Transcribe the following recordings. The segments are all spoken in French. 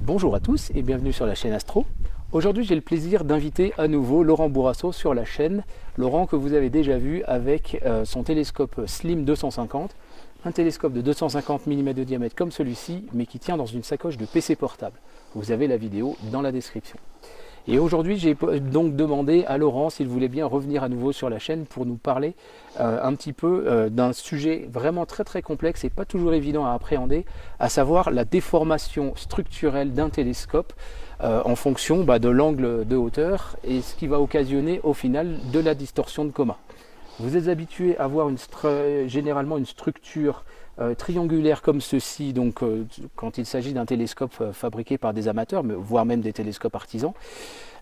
Bonjour à tous et bienvenue sur la chaîne Astro. Aujourd'hui j'ai le plaisir d'inviter à nouveau Laurent Bourrasso sur la chaîne. Laurent que vous avez déjà vu avec son télescope Slim 250, un télescope de 250 mm de diamètre comme celui-ci, mais qui tient dans une sacoche de PC portable. Vous avez la vidéo dans la description. Et aujourd'hui, j'ai donc demandé à Laurent s'il voulait bien revenir à nouveau sur la chaîne pour nous parler un petit peu d'un sujet vraiment très complexe et pas toujours évident à appréhender, à savoir la déformation structurelle d'un télescope en fonction de l'angle de hauteur et ce qui va occasionner au final de la distorsion de coma. Vous êtes habitué à voir généralement une structure triangulaire comme ceci, donc quand il s'agit d'un télescope fabriqué par des amateurs, voire même des télescopes artisans.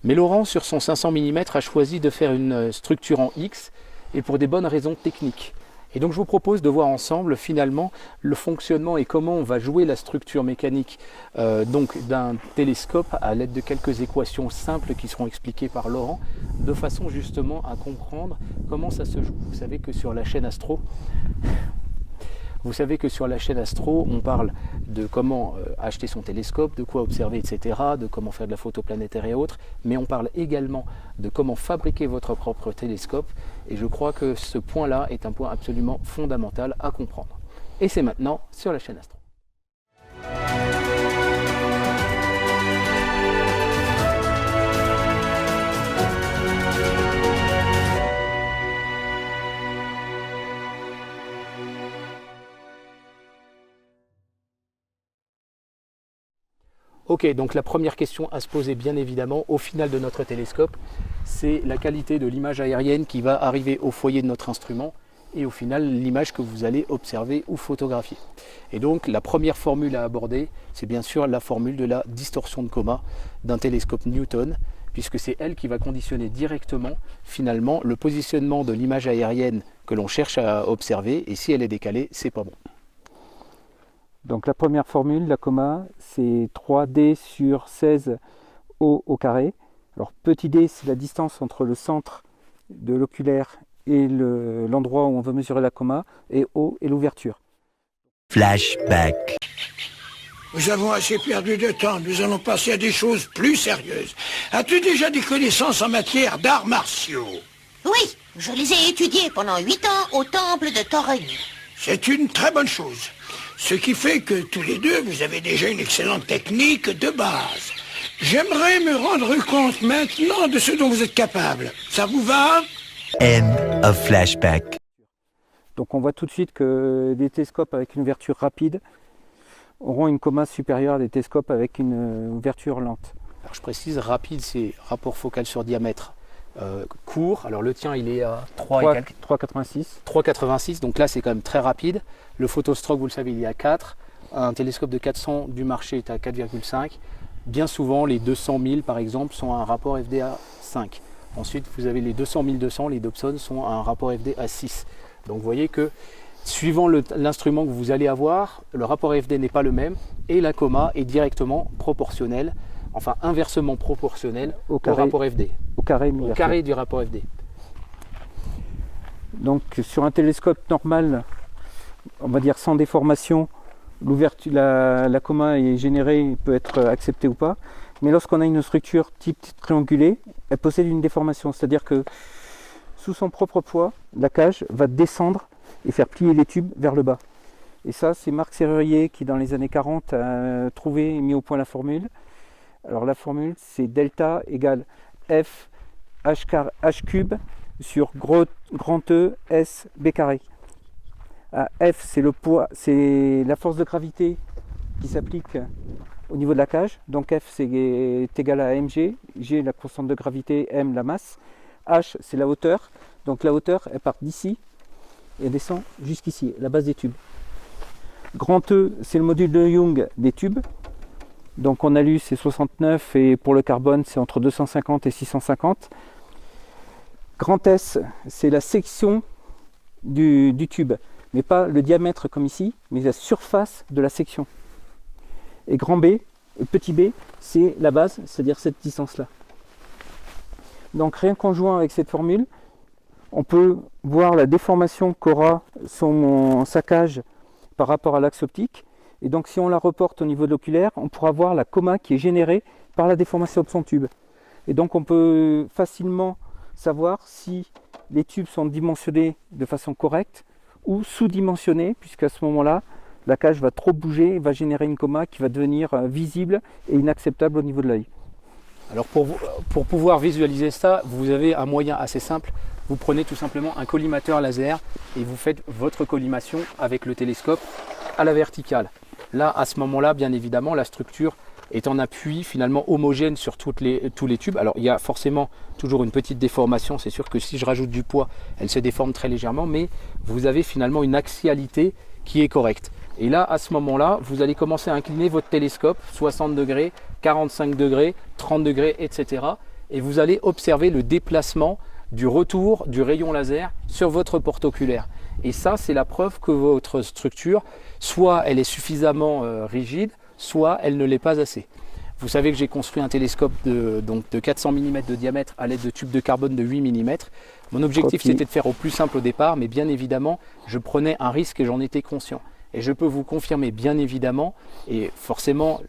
Mais Laurent, sur son 500 mm, a choisi de faire une structure en X, et pour des bonnes raisons techniques. Et donc je vous propose de voir ensemble finalement le fonctionnement et comment on va jouer la structure mécanique d'un télescope à l'aide de quelques équations simples qui seront expliquées par Laurent, de façon justement à comprendre comment ça se joue. Vous savez que sur la chaîne Astro, on parle de comment acheter son télescope, de quoi observer, etc., de comment faire de la photo planétaire et autres, mais on parle également de comment fabriquer votre propre télescope, et je crois que ce point-là est un point absolument fondamental à comprendre. Et c'est maintenant sur la chaîne Astro. Ok, donc la première question à se poser bien évidemment au final de notre télescope, c'est la qualité de l'image aérienne qui va arriver au foyer de notre instrument et au final l'image que vous allez observer ou photographier. Et donc la première formule à aborder, c'est bien sûr la formule de la distorsion de coma d'un télescope Newton, puisque c'est elle qui va conditionner directement finalement le positionnement de l'image aérienne que l'on cherche à observer, et si elle est décalée, c'est pas bon. Donc la première formule, la coma, c'est 3D sur 16 O au carré. Alors petit d, c'est la distance entre le centre de l'oculaire et l'endroit où on veut mesurer la coma, et O est l'ouverture. Flashback. Nous avons assez perdu de temps, nous allons passer à des choses plus sérieuses. As-tu déjà des connaissances en matière d'arts martiaux? Oui, je les ai étudiés pendant 8 ans au temple de Thorin. C'est une très bonne chose. Ce qui fait que tous les deux, vous avez déjà une excellente technique de base. J'aimerais me rendre compte maintenant de ce dont vous êtes capable. Ça vous va? End of flashback. Donc on voit tout de suite que des télescopes avec une ouverture rapide auront une coma supérieure à des télescopes avec une ouverture lente. Alors je précise, rapide, c'est rapport focal sur diamètre court. Alors le tien, il est à 3,86, donc là c'est quand même très rapide. Le photostroke, vous le savez, il est à 4. Un télescope de 400 du marché est à 4,5. Bien souvent, les 200 000 par exemple sont à un rapport FD à 5. Ensuite, vous avez les 200 200, les Dobson sont à un rapport FD à 6. Donc vous voyez que suivant l'instrument que vous allez avoir, le rapport FD n'est pas le même et la coma est directement proportionnelle, enfin inversement proportionnelle au rapport FD. Au carré du rapport FD. Donc sur un télescope normal, on va dire sans déformation, la coma est générée, peut être acceptée ou pas. Mais lorsqu'on a une structure type triangulée, elle possède une déformation. C'est-à-dire que sous son propre poids, la cage va descendre et faire plier les tubes vers le bas. Et ça, c'est Marc Serrurier qui, dans les années 40, a trouvé et mis au point la formule. Alors la formule, c'est delta égale F H cube sur grand E S B carré. F, c'est le poids, c'est la force de gravité qui s'applique au niveau de la cage. Donc F, c'est égal à mg. G, la constante de gravité. M, la masse. H, c'est la hauteur. Donc la hauteur, elle part d'ici et elle descend jusqu'ici, la base des tubes. Grand E, c'est le module de Young des tubes. Donc on a lu, c'est 69 et pour le carbone, c'est entre 250 et 650. Grand S, c'est la section du tube, mais pas le diamètre comme ici, mais la surface de la section. Et grand B, petit b, c'est la base, c'est-à-dire cette distance-là. Donc rien qu'en jouant avec cette formule, on peut voir la déformation qu'aura sa cage par rapport à l'axe optique, Et donc si on la reporte au niveau de l'oculaire, on pourra voir la coma qui est générée par la déformation de son tube. Et donc on peut facilement savoir si les tubes sont dimensionnés de façon correcte ou sous-dimensionnés, puisqu'à ce moment-là, la cage va trop bouger et va générer une coma qui va devenir visible et inacceptable au niveau de l'œil. Alors pour pouvoir visualiser ça, vous avez un moyen assez simple. Vous prenez tout simplement un collimateur laser et vous faites votre collimation avec le télescope à la verticale. Là, à ce moment-là, bien évidemment, la structure est en appui finalement homogène sur tous les tubes. Alors il y a forcément toujours une petite déformation, c'est sûr que si je rajoute du poids, elle se déforme très légèrement, mais vous avez finalement une axialité qui est correcte. Et là, à ce moment-là, vous allez commencer à incliner votre télescope, 60 degrés, 45 degrés, 30 degrés, etc. Et vous allez observer le déplacement du retour du rayon laser sur votre porte oculaire. Et ça, c'est la preuve que votre structure, soit elle est suffisamment rigide, soit elle ne l'est pas assez. Vous savez que j'ai construit un télescope de 400 mm de diamètre à l'aide de tubes de carbone de 8 mm. Mon objectif, c'était de faire au plus simple au départ, mais bien évidemment, je prenais un risque et j'en étais conscient. Et je peux vous confirmer, bien évidemment, et forcément,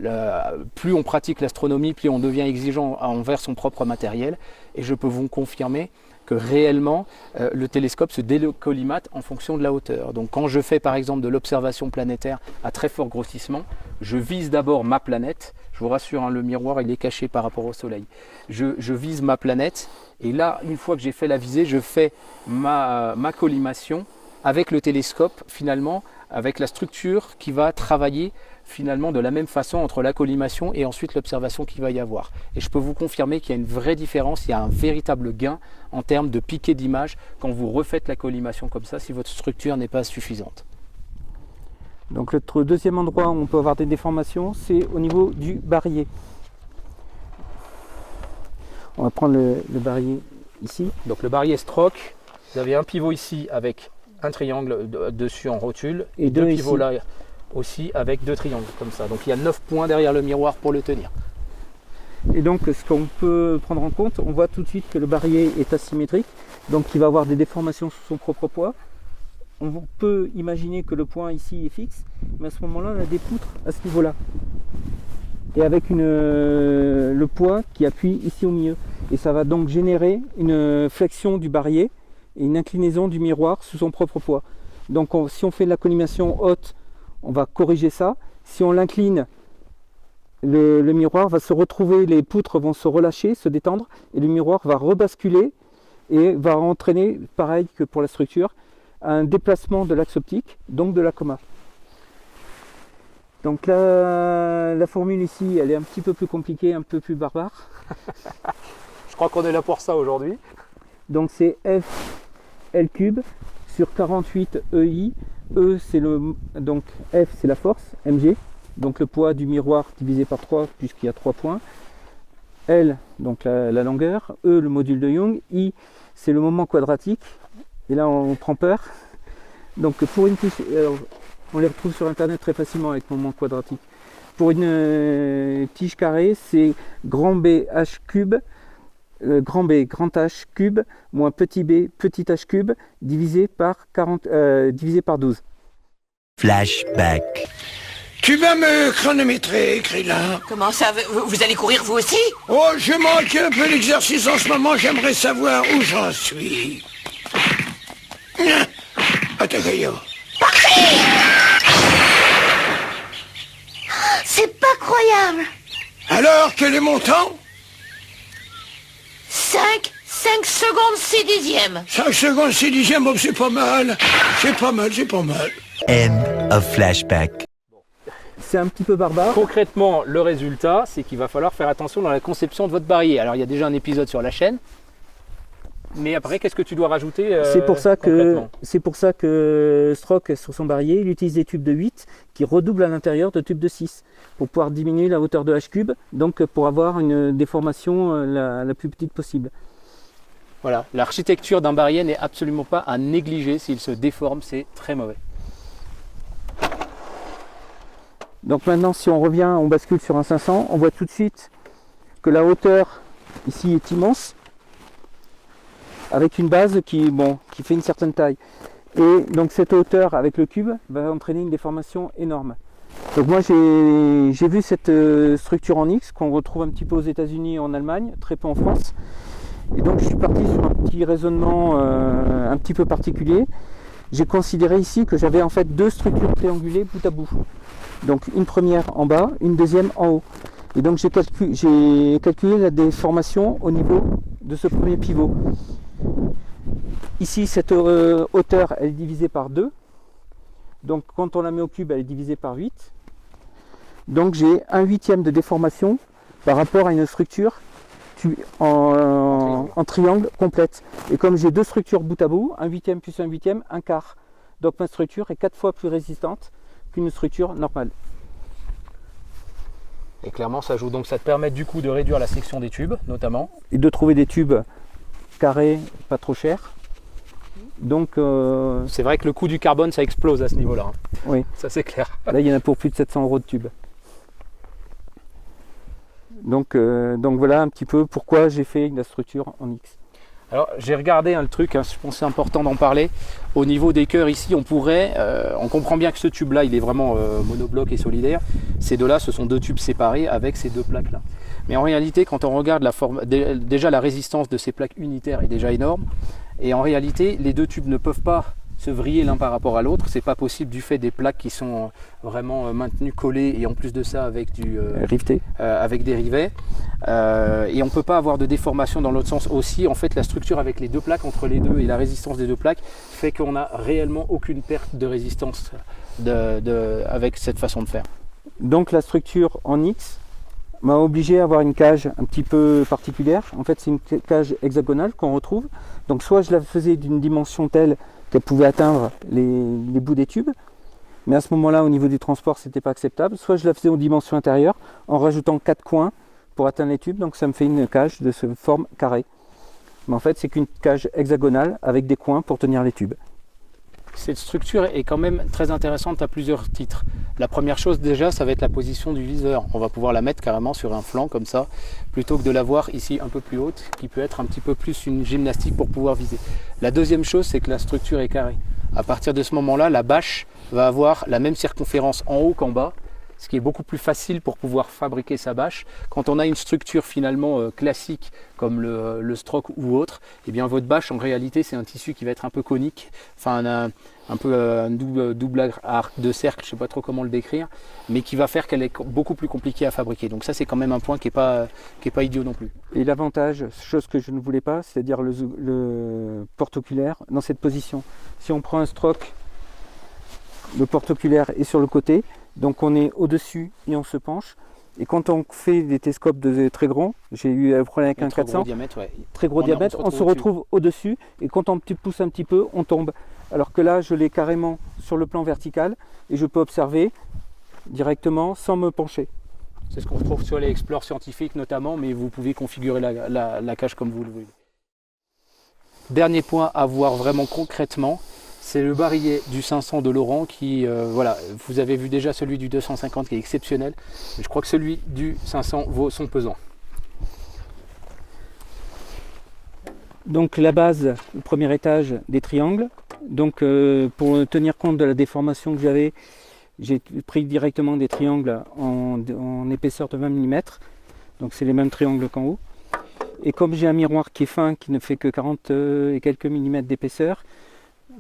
plus on pratique l'astronomie, plus on devient exigeant envers son propre matériel. Et je peux vous confirmer que réellement, le télescope se décollimate en fonction de la hauteur. Donc quand je fais par exemple de l'observation planétaire à très fort grossissement, je vise d'abord ma planète. Je vous rassure, hein, le miroir il est caché par rapport au soleil. Je vise ma planète et là, une fois que j'ai fait la visée, je fais ma collimation avec le télescope finalement, avec la structure qui va travailler finalement de la même façon entre la collimation et ensuite l'observation qu'il va y avoir. Et je peux vous confirmer qu'il y a une vraie différence, il y a un véritable gain en termes de piqué d'image quand vous refaites la collimation comme ça si votre structure n'est pas suffisante. Donc le deuxième endroit où on peut avoir des déformations, c'est au niveau du barillet. On va prendre le barillet ici. Donc le barillet stroke, vous avez un pivot ici avec un triangle dessus en rotule et deux pivots ici. Là aussi avec deux triangles comme ça. Donc il y a 9 points derrière le miroir pour le tenir. Et donc ce qu'on peut prendre en compte, on voit tout de suite que le barillet est asymétrique, donc il va avoir des déformations sous son propre poids. On peut imaginer que le point ici est fixe, mais à ce moment-là on a des poutres à ce niveau-là. Et avec le poids qui appuie ici au milieu. Et ça va donc générer une flexion du barillet et une inclinaison du miroir sous son propre poids. Donc si on fait de la collimation haute, on va corriger ça. Si on l'incline, le miroir va se retrouver, les poutres vont se relâcher, se détendre, et le miroir va rebasculer et va entraîner, pareil que pour la structure, un déplacement de l'axe optique, donc de la coma. Donc la formule ici, elle est un petit peu plus compliquée, un peu plus barbare. Je crois qu'on est là pour ça aujourd'hui. Donc c'est F L cube sur 48 EI. E c'est donc F c'est la force, mg, donc le poids du miroir divisé par 3 puisqu'il y a 3 points. L donc la longueur, E le module de Young, I c'est le moment quadratique. Et là on prend peur. Donc pour une tige, on les retrouve sur internet très facilement avec moment quadratique. Pour une tige carrée, c'est grand B h cube, grand B grand H cube moins petit b petit h cube divisé par 12. Flashback. Tu vas me chronométrer, Krillin. Comment ça, vous allez courir vous aussi? Oh, je manque un peu d'exercice en ce moment, j'aimerais savoir où j'en suis. Attends, C'est pas croyable. alors, quel est mon temps? 5 secondes 6 dixièmes. 5 secondes, 6 dixièmes, bon, c'est pas mal. C'est pas mal. End of flashback. C'est un petit peu barbare. Concrètement, le résultat, c'est qu'il va falloir faire attention dans la conception de votre barillet. Alors il y a déjà un épisode sur la chaîne, mais après, qu'est-ce que tu dois rajouter C'est pour ça que Stroke, sur son barillet, il utilise des tubes de 8 qui redoublent à l'intérieur de tubes de 6 pour pouvoir diminuer la hauteur de H cube, donc pour avoir une déformation la plus petite possible. Voilà, l'architecture d'un barillet n'est absolument pas à négliger. S'il se déforme, c'est très mauvais. Donc maintenant, si on revient, on bascule sur un 500, on voit tout de suite que la hauteur ici est immense, avec une base qui fait une certaine taille. Et donc cette hauteur avec le cube va entraîner une déformation énorme. Donc moi j'ai vu cette structure en X qu'on retrouve un petit peu aux États-Unis et en Allemagne, très peu en France. Et donc je suis parti sur un petit raisonnement un petit peu particulier. J'ai considéré ici que j'avais en fait deux structures triangulées bout à bout. Donc une première en bas, une deuxième en haut. Et donc j'ai calculé la déformation au niveau de ce premier pivot. Ici cette hauteur elle est divisée par 2. Donc quand on la met au cube elle est divisée par 8. Donc j'ai 1/8 de déformation par rapport à une structure en triangle complète. Et comme j'ai deux structures bout à bout, 1/8 plus 1/8, 1/4. Donc ma structure est 4 fois plus résistante qu'une structure normale. Et clairement ça joue, donc ça te permet du coup de réduire la section des tubes notamment. Et de trouver des tubes carrés, pas trop chers. Donc c'est vrai que le coût du carbone ça explose à ce niveau-là. Oui. Ça c'est clair. Là il y en a pour plus de 700 € de tubes. Donc voilà un petit peu pourquoi j'ai fait la structure en X. Alors j'ai regardé le truc, je pense que c'est important d'en parler. Au niveau des cœurs ici, on comprend bien que ce tube là il est vraiment monobloc et solidaire. Ces deux là ce sont deux tubes séparés avec ces deux plaques là. Mais en réalité quand on regarde la forme, déjà la résistance de ces plaques unitaires est déjà énorme. Et en réalité les deux tubes ne peuvent pas se vriller l'un par rapport à l'autre, c'est pas possible du fait des plaques qui sont vraiment maintenues collées et en plus de ça avec avec des rivets et on peut pas avoir de déformation dans l'autre sens aussi. En fait la structure avec les deux plaques entre les deux et la résistance des deux plaques fait qu'on n'a réellement aucune perte de résistance avec cette façon de faire. Donc la structure en X m'a obligé à avoir une cage un petit peu particulière. En fait c'est une cage hexagonale qu'on retrouve, donc soit je la faisais d'une dimension telle qu'elle pouvait atteindre les bouts des tubes, mais à ce moment-là au niveau du transport c'était pas acceptable, soit je la faisais aux dimensions intérieures en rajoutant 4 coins pour atteindre les tubes, donc ça me fait une cage de cette forme carrée. Mais en fait c'est qu'une cage hexagonale avec des coins pour tenir les tubes. Cette structure est quand même très intéressante à plusieurs titres. La première chose déjà, ça va être la position du viseur. On va pouvoir la mettre carrément sur un flanc comme ça, plutôt que de la voir ici un peu plus haute, qui peut être un petit peu plus une gymnastique pour pouvoir viser. La deuxième chose, c'est que la structure est carrée. À partir de ce moment-là, la bâche va avoir la même circonférence en haut qu'en bas, ce qui est beaucoup plus facile pour pouvoir fabriquer sa bâche. Quand on a une structure finalement classique comme le stroke ou autre, eh bien votre bâche en réalité c'est un tissu qui va être un peu conique, enfin un peu un double arc de cercle, je ne sais pas trop comment le décrire, mais qui va faire qu'elle est beaucoup plus compliquée à fabriquer. Donc ça c'est quand même un point qui n'est pas idiot non plus. Et l'avantage, chose que je ne voulais pas, c'est-à-dire le porte-oculaire dans cette position. Si on prend un stroke, le porte-oculaire est sur le côté, donc on est au-dessus et on se penche. Et quand on fait des télescopes très grands, j'ai eu un problème avec un 400, très gros diamètre, on se retrouve au-dessus et quand on pousse un petit peu, on tombe. Alors que là, je l'ai carrément sur le plan vertical et je peux observer directement sans me pencher. C'est ce qu'on retrouve sur les Explore scientifiques notamment, mais vous pouvez configurer la cage comme vous le voulez. Dernier point à voir vraiment concrètement, c'est le barillet du 500 de Laurent qui, voilà, vous avez vu déjà celui du 250 qui est exceptionnel, mais je crois que celui du 500 vaut son pesant. Donc la base, le premier étage des triangles. Donc pour tenir compte de la déformation que j'avais, j'ai pris directement des triangles en épaisseur de 20 mm. Donc c'est les mêmes triangles qu'en haut. Et comme j'ai un miroir qui est fin, qui ne fait que 40 et quelques millimètres d'épaisseur,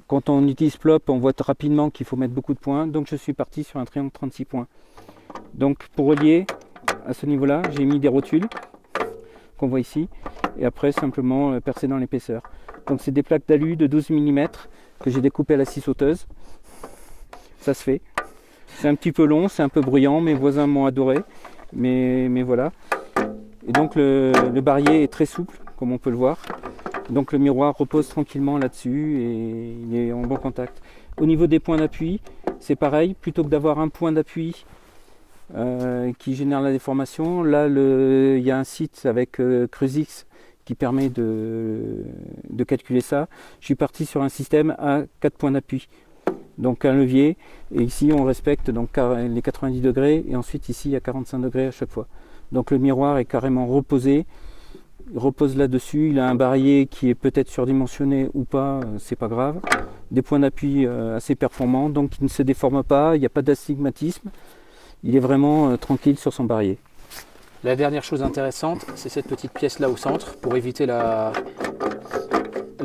quand on utilise Plop, on voit rapidement qu'il faut mettre beaucoup de points. Donc je suis parti sur un triangle 36 points. Donc pour relier à ce niveau-là, j'ai mis des rotules qu'on voit ici. Et après simplement percer dans l'épaisseur. Donc c'est des plaques d'alu de 12 mm que j'ai découpées à la scie sauteuse. Ça se fait. C'est un petit peu long, c'est un peu bruyant, mes voisins m'ont adoré. Mais voilà. Et donc le barillet est très souple, comme on peut le voir. Donc le miroir repose tranquillement là-dessus et il est en bon contact. Au niveau des points d'appui, c'est pareil. Plutôt que d'avoir un point d'appui qui génère la déformation, là il y a un site avec Crucix qui permet de calculer ça. Je suis parti sur un système à 4 points d'appui. Donc un levier, et ici on respecte donc les 90 degrés, et ensuite ici à 45 degrés à chaque fois. Donc le miroir est carrément reposé, il repose là-dessus, il a un barillet qui est peut-être surdimensionné ou pas, c'est pas grave. Des points d'appui assez performants, donc il ne se déforme pas, il n'y a pas d'astigmatisme. il est vraiment tranquille sur son barillet. La dernière chose intéressante, c'est cette petite pièce là au centre pour éviter la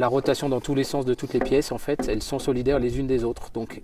rotation dans tous les sens de toutes les pièces. En fait, elles sont solidaires les unes des autres. Donc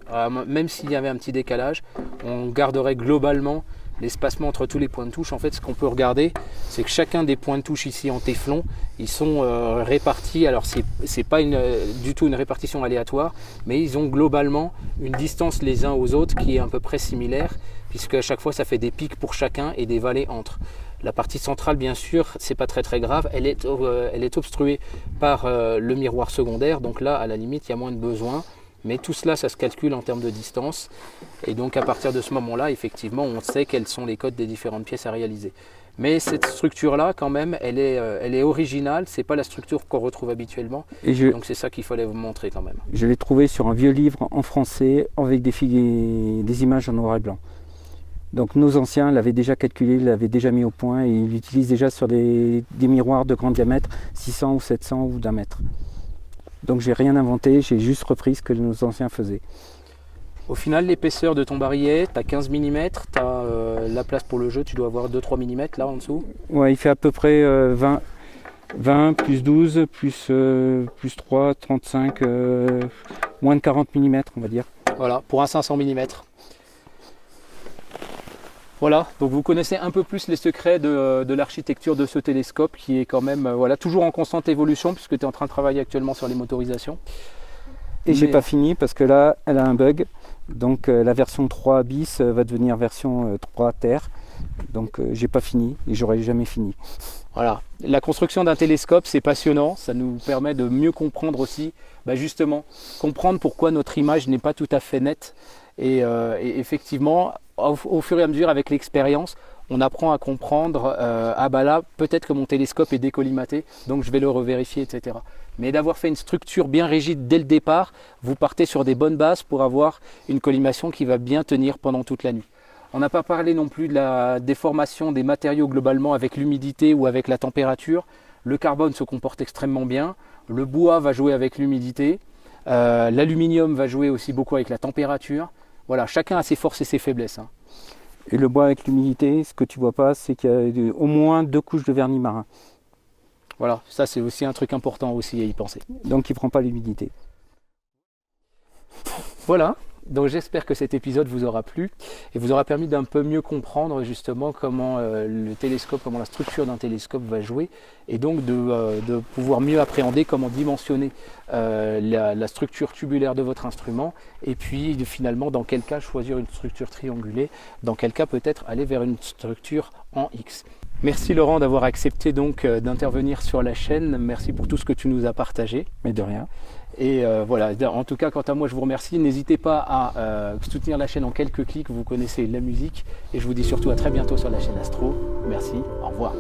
même s'il y avait un petit décalage, on garderait globalement l'espacement entre tous les points de touche. En fait, ce qu'on peut regarder, c'est que chacun des points de touche ici en téflon, ils sont répartis. Alors c'est pas du tout une répartition aléatoire, mais ils ont globalement une distance les uns aux autres qui est à peu près similaire, puisque à chaque fois ça fait des pics pour chacun et des vallées entre. La partie centrale, bien sûr, c'est pas très grave, elle est obstruée par le miroir secondaire, donc là, à la limite, il y a moins de besoin. Mais tout cela, ça se calcule en termes de distance. Et donc, à partir de ce moment-là, effectivement, on sait quels sont les codes des différentes pièces à réaliser. Mais cette structure-là, quand même, elle est originale. C'est pas la structure qu'on retrouve habituellement. Donc, c'est ça qu'il fallait vous montrer quand même. Je l'ai trouvé sur un vieux livre en français avec des images en noir et blanc. Donc nos anciens l'avaient déjà calculé, l'avaient déjà mis au point et ils l'utilisent déjà sur des miroirs de grand diamètre, 600 ou 700 ou d'1 mètre. Donc j'ai rien inventé, j'ai juste repris ce que nos anciens faisaient. Au final, l'épaisseur de ton barillet, tu as 15 mm, tu as la place pour le jeu, tu dois avoir 2-3 mm là en dessous. Ouais, il fait à peu près 20 plus 12 plus 3, 35, moins de 40 mm on va dire. Voilà, pour un 500 mm. Voilà, donc vous connaissez un peu plus les secrets de l'architecture de ce télescope qui est quand même toujours en constante évolution puisque tu es en train de travailler actuellement sur les motorisations. Et j'ai pas fini parce que là, elle a un bug. Donc la version 3 bis va devenir version 3 terre. Donc j'ai pas fini et j'aurai jamais fini. Voilà, la construction d'un télescope c'est passionnant, ça nous permet de mieux comprendre aussi, justement, comprendre pourquoi notre image n'est pas tout à fait nette. Et effectivement, au fur et à mesure avec l'expérience, on apprend à comprendre, là peut-être que mon télescope est décollimaté, donc je vais le revérifier, etc. Mais d'avoir fait une structure bien rigide dès le départ, vous partez sur des bonnes bases pour avoir une collimation qui va bien tenir pendant toute la nuit. On n'a pas parlé non plus de la déformation des matériaux globalement avec l'humidité ou avec la température. Le carbone se comporte extrêmement bien, le bois va jouer avec l'humidité, l'aluminium va jouer aussi beaucoup avec la température. Voilà, chacun a ses forces et ses faiblesses. Et le bois avec l'humidité, ce que tu vois pas, c'est qu'il y a au moins 2 couches de vernis marin. Voilà, ça c'est aussi un truc important aussi à y penser. Donc il ne prend pas l'humidité. Voilà, donc j'espère que cet épisode vous aura plu et vous aura permis d'un peu mieux comprendre justement comment le télescope, comment la structure d'un télescope va jouer et donc de pouvoir mieux appréhender comment dimensionner la structure tubulaire de votre instrument et puis finalement dans quel cas choisir une structure triangulée, dans quel cas peut-être aller vers une structure en X. Merci Laurent d'avoir accepté donc d'intervenir sur la chaîne, merci pour tout ce que tu nous as partagé. Mais de rien. Et voilà, en tout cas quant à moi je vous remercie, n'hésitez pas à soutenir la chaîne en quelques clics, vous connaissez la musique et je vous dis surtout à très bientôt sur la chaîne Astro, merci, au revoir.